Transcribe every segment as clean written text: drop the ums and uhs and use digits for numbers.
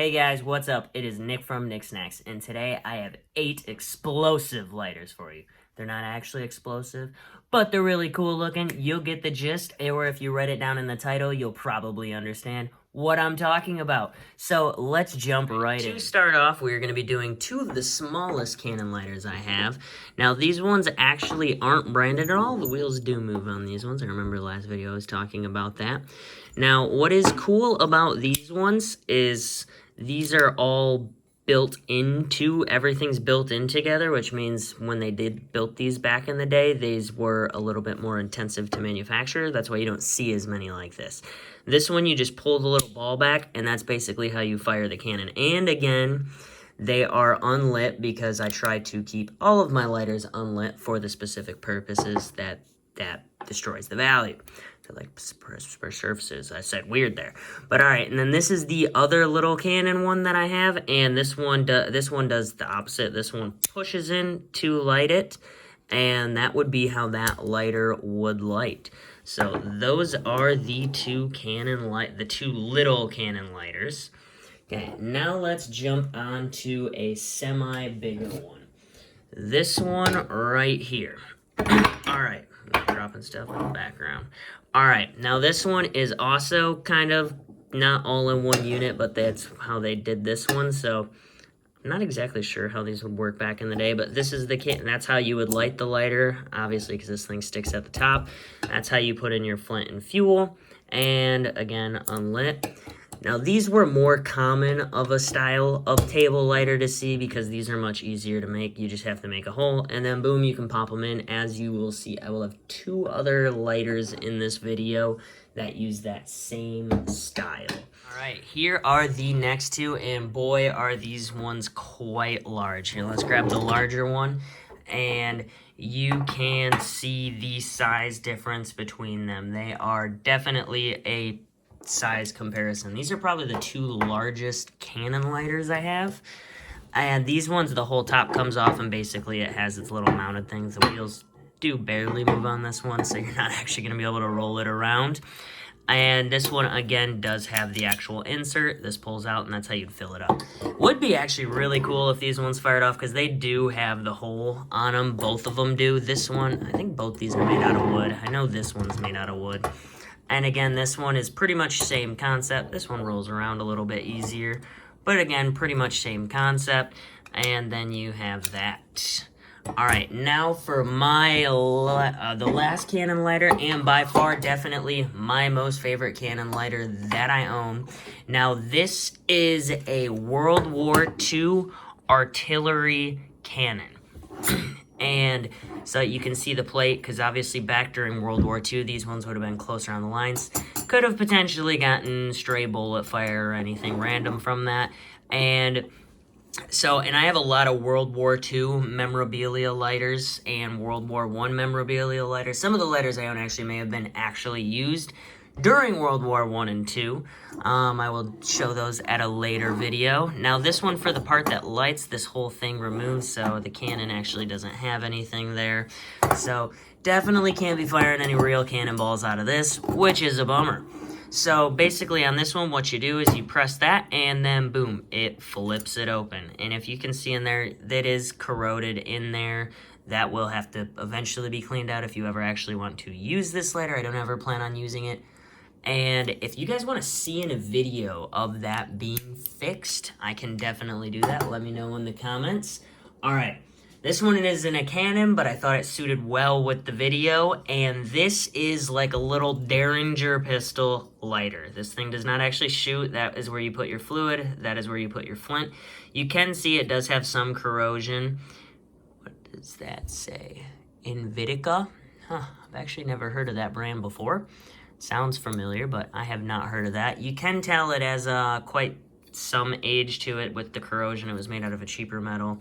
Hey guys, what's up? It is Nick from Nick Snacks, and today I have 8 explosive lighters for you. They're not actually explosive, but they're really cool looking. You'll get the gist, or if you write it down in the title, you'll probably understand what I'm talking about. So let's jump right in. To start off, we're going to be doing 2 of the smallest Canon lighters I have. Now, these ones actually aren't branded at all. The wheels do move on these ones. I remember the last video I was talking about that. Now, what is cool about these ones is these are all built into, everything's built in together, which means when they built these back in the day, these were a little bit more intensive to manufacture. That's why you don't see as many like this. This one, you just pull the little ball back, and that's basically how you fire the cannon. And again, they are unlit because I try to keep all of my lighters unlit for the specific purposes that destroys the value. So like per surfaces, I said weird there, but all right. And then this is the other little cannon one that I have, and this one does the opposite. This one pushes in to light it, and that would be how that lighter would light. So those are the two little cannon lighters. Okay, now let's jump on to a semi-bigger one. This one right here. All right, I'm dropping stuff in the background. All right, now this one is also kind of not all in one unit, but that's how they did this one. So I'm not exactly sure how these would work back in the day, but this is that's how you would light the lighter, obviously, because this thing sticks at the top. That's how you put in your flint and fuel, and again, unlit. Now, these were more common of a style of table lighter to see because these are much easier to make. You just have to make a hole, and then boom, you can pop them in. As you will see, I will have 2 other lighters in this video that use that same style. All right, here are the next 2, and boy, are these ones quite large. Here, let's grab the larger one, and you can see the size difference between them. They are definitely a size comparison. These are probably the 2 largest Canon lighters I have. And these ones, the whole top comes off, and basically it has its little mounted things. The wheels do barely move on this one, so you're not actually going to be able to roll it around. And this one, again, does have the actual insert. This pulls out, and that's how you'd fill it up. Would be actually really cool if these ones fired off, because they do have the hole on them. Both of them do. This one, I think both these are made out of wood. I know this one's made out of wood. And again, this one is pretty much same concept. This one rolls around a little bit easier. But again, pretty much same concept. And then you have that. Alright, now for my the last Canon lighter, and by far definitely my most favorite Canon lighter that I own. Now this is a World War II artillery cannon. And so you can see the plate, because obviously back during World War II, these ones would have been closer on the lines. Could have potentially gotten stray bullet fire or anything random from that. And I have a lot of World War II memorabilia lighters and World War I memorabilia lighters. Some of the lighters I own actually may have been actually used during World War I and II. I will show those at a later video. Now this one, for the part that lights, this whole thing removes, so the cannon actually doesn't have anything there. So definitely can't be firing any real cannonballs out of this, which is a bummer. So basically on this one, what you do is you press that, and then boom, it flips it open. And if you can see in there, that is corroded in there. That will have to eventually be cleaned out if you ever actually want to use this lighter. I don't ever plan on using it. And if you guys want to see in a video of that being fixed, I can definitely do that. Let me know in the comments. All right, this one is in a Canon, but I thought it suited well with the video. And this is like a little Derringer pistol lighter. This thing does not actually shoot. That is where you put your fluid. That is where you put your flint. You can see it does have some corrosion. What does that say? Invitica? Huh, I've actually never heard of that brand before. Sounds familiar, but I have not heard of that. You can tell it has quite some age to it with the corrosion. It was made out of a cheaper metal.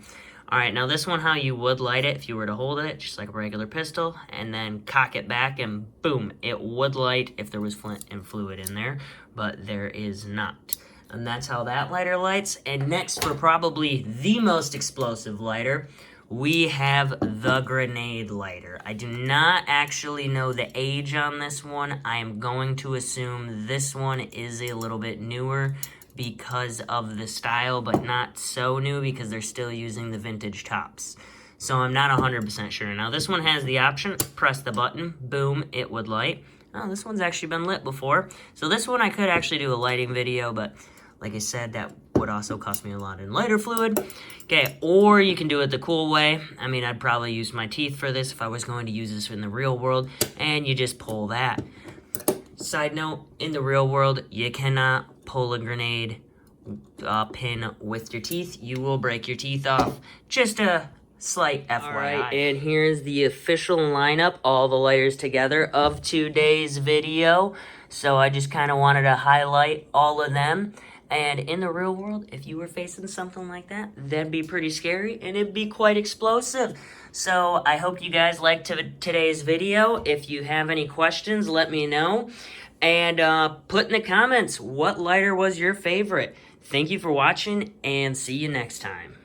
All right, now this one, how you would light it if you were to hold it, just like a regular pistol, and then cock it back, and boom, it would light if there was flint and fluid in there, but there is not. And that's how that lighter lights. And next, for probably the most explosive lighter, we have the grenade lighter. I do not actually know the age on this one. I am going to assume this one is a little bit newer because of the style, but not so new because they're still using the vintage tops. So I'm not 100% sure. Now this one has the option, press the button, boom, it would light. Oh, this one's actually been lit before. So this one I could actually do a lighting video, but like I said, that would also cost me a lot in lighter fluid. Okay, or you can do it the cool way. I mean, I'd probably use my teeth for this if I was going to use this in the real world, and you just pull that. Side note, in the real world, you cannot pull a grenade pin with your teeth. You will break your teeth off. Just a slight FYI. All right, and here's the official lineup, all the layers together of today's video. So I just kind of wanted to highlight all of them. And in the real world, if you were facing something like that, that'd be pretty scary and it'd be quite explosive. So I hope you guys liked today's video. If you have any questions, let me know. And put in the comments, what lighter was your favorite? Thank you for watching and see you next time.